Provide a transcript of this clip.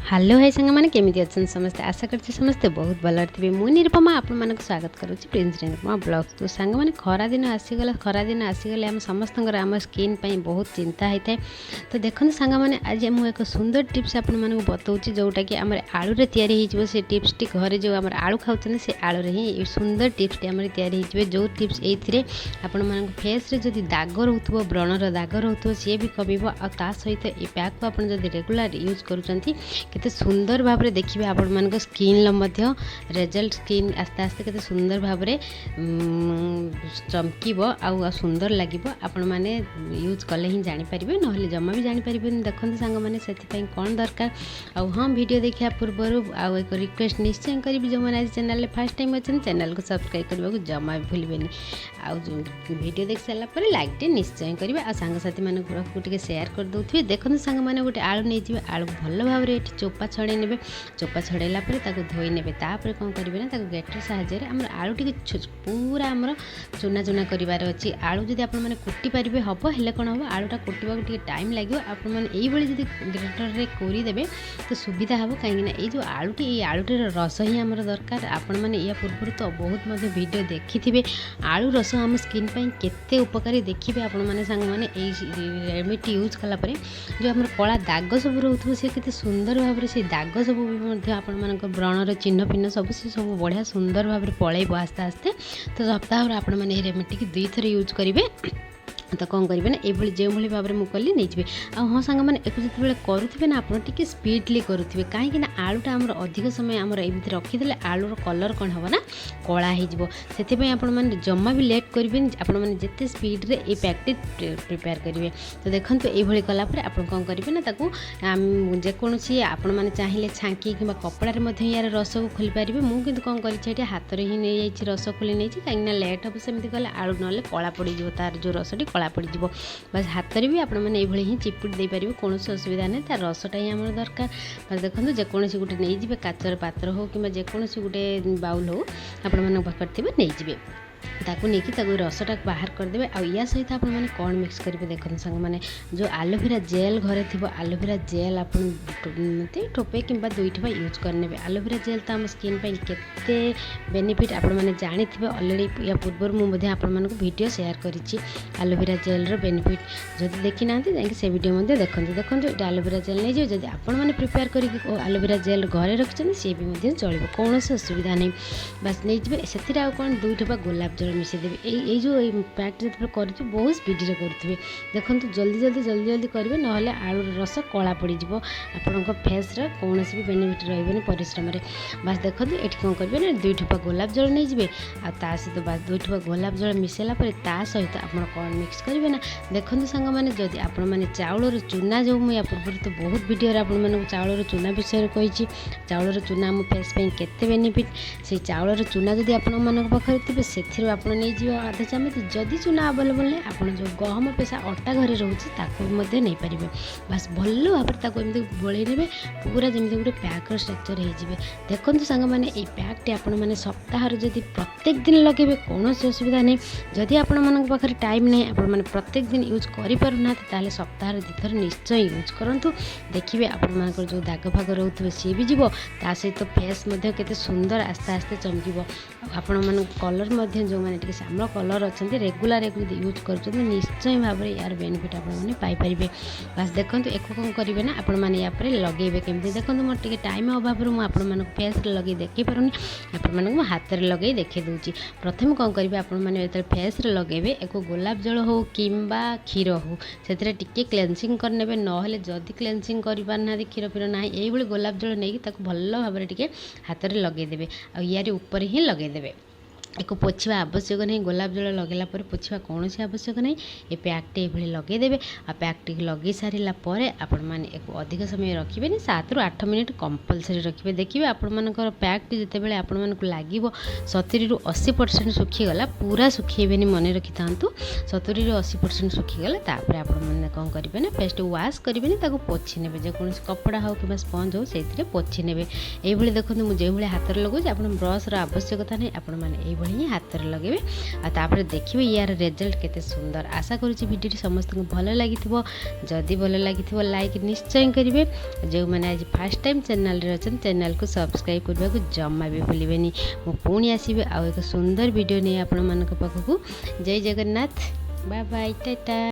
Hello है सांग मैंने केमी अच्छा समस्ते आशा करते समस्ते बहुत भल थे मुझे निरुपमा आपण मानक स्वागत करुच्ची प्रिंस निरुपमा ब्लॉग्स तो सांग मैंने खरा दिन आसीगले आम समस्त आम स्किन पर बहुत चिंता होता है। तो देखते सांग मैंने आज मुझे एक सुंदर टिप्स आपण मानक बताऊँगी जोटा कि आम आलू या टिप्स टी घरे जो आम आलू खाऊँ से आलू ही सुंदर टिप्स टी आम या जो टिप्स ये आपण मान फेस रे जदि दाग रोथो व्रणर दाग रोथो सी भी कमिबो आ सहित ये पैक को आप रेगुलर यूज करूँ केते सुंदर भाव में देखिए आपण मान स्किन रिजल्ट स्किन आस्ते आस्ते केते सुंदर भाव में चमकीब आ सुंदर लगे आपण मैंने यूज कले ही जानीपर ना जमा भी जानीपर देखते सांग मैंने से कौन दरकार हाँ वीडियो देखा पूर्व आउ एक रिक्वेस्ट निश्चय करी जो मैंने आज चैनल फर्स्ट टाइम अच्छे चैनल को सब्सक्राइब करने को जमा भी भूलें आउ वीडियो देख सारापर लाइक टे निश्चय करेंगे आ सांगसाथी मानक शेयर कर दे देखते सांग मैंने गोटे आलू नहीं आलू भल भाव में चोपा छड़े ने चोपा छड़ेला धोई ने कौन करेंगे ना गेटर साहाय्य आम आलू टी पूरा आमर चूना चूना करार अच्छी आलू जब आप कुटी पारे हम हेल्ले कौन हम आलूटा कुटा टाइम लगे आपड़ी ग्रेटर में कोरीदे तो सुविधा हम कहीं जो आलूटी ये आलूटीर रस ही आमर दरकार आपण मैंने या पूर्व तो बहुत वीडियो देखी थे आलू रस आम स्किन केते उपकारी देखिए आपण मैंने सांग मैंने रेमेडी यूज कलापर जो आम कला दाग सब रोथ से केते सुंदर भाव में से दाग सब आप व्रणर चिन्ह फिन्ह सब से सब बढ़िया सुंदर भाव में पलैब आस्ते आस्ते तो सप्ताह आप रेमेडी की 2 थर यूज करेंगे तो कौन करेंगे ना ये जो भाव में मुझे नहीं हाँ सांग मैंने एक जो करुवे ना आप स्पीडली करुवे कहीं आलूटा आम अधिक समय आम एमती रखीदे आलूर कलर कौन हम ना कला होपाई आपने जमा भी लेट करेंगे आपने जिते स्पीड रे ये पैकटी प्रिपेयर करेंगे तो देखो ये कलापर आप कौन करेंगे ना जेकोसी आपण मैंने चाहिए छांकी कि कपड़े यार रस को खोली पारे मुझे कौन कर हाथ में ही नहीं जाइए रस खोली नहीं कहीं लेट हम सेमती कले आलू ना कला पड़ तार जो रसटी कला पड़ जाव बस हाथ में भी आपने ही चिपुट दे पारे कौन असुविधा नहीं तार रसटा ही आम दरकार बस देखो जेकोसी गोटे नहीं काचर पात्र हो कि जेकोसी गोटे बाउल हो आपण पाखे नहीं ताकू नहीं कि रसटा बाहर करदे आ या सहित आप कौन मिक्स करेंगे देखते सांग मैंने जो आलोवेरा जेल घरे थी आलोवेरा जेल आप ठोपे कि 2 ठोपा यूज करने आलोवेरा जेल तो आम स्किन केते बेनिफिट आपने जानी थे अलरेडी या पूर्व मुझे आपण वीडियो शेयर करी आलोवेरा जेल रो बेनिफिट जब देखी ना से वीडियो देखते आलोवेरा जेल नहीं जाए जब आपने प्रिपेयर कर आलोवेरा जेल घरे रखिए सी भी चलो कौन असुविधा नहीं बस नहीं से कौन 2 ठोपा गोलाप जल मिसेदेवे ये जो पैक जो कर बहुत स्पीड करुवे देखो जल्दी करेंगे ना आलू रस कला पड़ज आपण फेस कौन भी बेनिफिट रही परिश्रम बस देखो ये कौन करेंगे ना 2 ठोपा गोलाप जल नहीं जाए सहित बस 2 ठोपा गोलाप जल मिसेला सहित आप कौन मिक्स करेंगे ना देखो सांग मैंने जदि आपण चाउल चूना जो मुझे पूर्व तो बहुत वीडियो आप चाउल चूना विषय कही चाउल चूना आम फेस केते बेनिफिट से चाउल चूना जदि आपण पाखे थे से आप आधा चामच जदि चूना अवेलेबल नहीं आप जो गहम पेशा अटा घरे रोचे नहीं पारे बस भल भाव में बोल ने पूरा जमी गोटे पैक्र स्ट्रक्चर हो देखो सांग मैंने ये पैकटी आपण सप्ताह जदि प्रत्येक दिन लगे कौन असुविधा नहीं जदि आपण पाखे टाइम नहीं आप प्रत्येक दिन यूज करना ताले सप्ताह 2 थर निश्चय यूज करूँ देखिए आपण जो दाग फाग रोथे सी भी जीव ता सहित फेस केते सुंदर आस्ते आस्ते चमकीब आपण कलर जो मैंने श्यामल कलर अच्छा रेगुलर यूज कर निश्चय भाव में यार बेनिफिट आपरे बस देखो एक कौन करेंगे ना आपण मैंने या लगे केमती देखो मोर टे टाइम अभाव में फेस लगे देखी पारूनी आपण हाथ में लगे देखे दूसरी प्रथम कौन करेंगे आपने फेस लगे एक गोलाप जल हो कि क्षीर हो से क्लेंसिंग करने ना जदि क्लेंसिंग करना क्षीर फीर ना ये गोलाप जल नहीं भल भाव में हाथ में लगेदेवे आ यार ऊपर ही लगेदेवे एक पोछा आवश्यक नहीं गोलाप जल लगेला पोछा कौन सी आवश्यक नहीं ये पैकटी ये लगेदेवे आ पैकटी लगे सारा आपण मैंने एक अधिक समय रखिए 7 ରୁ 8 मिनट कंपलसरी रखिए देखिए आपर पैकटी जिते आपण लगे 70 ରୁ 80% सुखीगला पूरा सुखेबे मन रखी था 70 ରୁ 80% सुखीगला आपने कौन करेंगे ना पेस्ट वाश करेंगे पोछि ने जेको कपड़ा हो कि स्पंज हो से पोछि ने ये देखो मुझे हाथ में लगुच आप ब्रश आवश्यकता नहीं आपण मैंने ही हाथ में लगे आपर देखिए यार रिजल्ट केते सुंदर। आशा करुँची भिडियो समस्त को भल लगी जदि भल लगी लाइक निश्चय करेंगे। जो मैंने आज फर्स्ट टाइम चैनल रे अछन चैनल को सब्सक्राइब करने को जमा भी भूलिबेनी। मु पुणी आसीबे आ एक सुंदर वीडियो नहीं आपण मानक पाखकू। जय जगन्नाथ, बाय बाय, टाटा।